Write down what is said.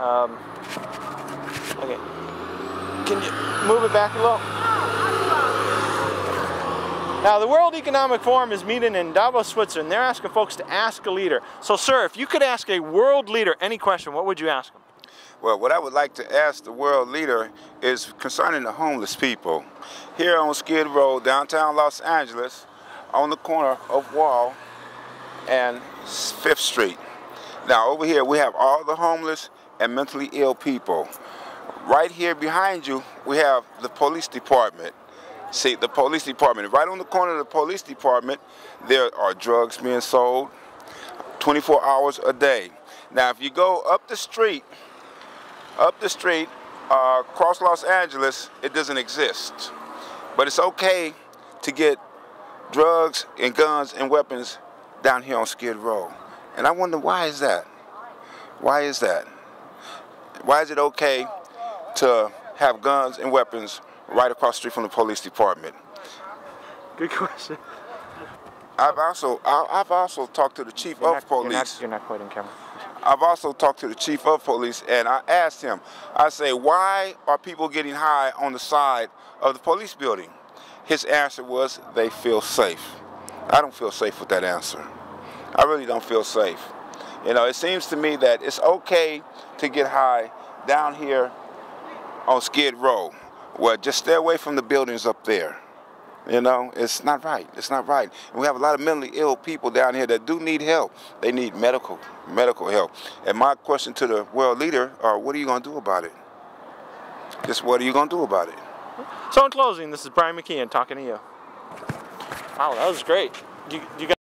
Okay. Can you move it back a little? Now, the World Economic Forum is meeting in Davos, Switzerland. They're asking folks to ask a leader. So, sir, if you could ask a world leader any question, what would you ask them? Well, what I would like to ask the world leader is concerning the homeless people. Here on Skid Row, downtown Los Angeles, on the corner of Wall and 5th Street. Now, over here, we have all the homeless and mentally ill people. Right here behind you, we have the police department. See, the police department. Right on the corner of the police department, there are drugs being sold 24 hours a day. Now, if you go up the street, across Los Angeles, it doesn't exist. But it's okay to get drugs and guns and weapons down here on Skid Row. And I wonder, why is that? Why is that? Why is it okay to have guns and weapons right across the street from the police department? Good question. I've also talked to the chief of police. You're not quoting camera. I've also talked to the chief of police, and I asked him, I say, why are people getting high on the side of the police building? His answer was, they feel safe. I don't feel safe with that answer. I really don't feel safe. You know, it seems to me that it's okay to get high down here on Skid Row. Well, just stay away from the buildings up there. You know, it's not right. It's not right. And we have a lot of mentally ill people down here that do need help. They need medical help. And my question to the world leader, what are you going to do about it? Just what are you going to do about it? So in closing, this is Brian McKeon talking to you. Wow, that was great. You got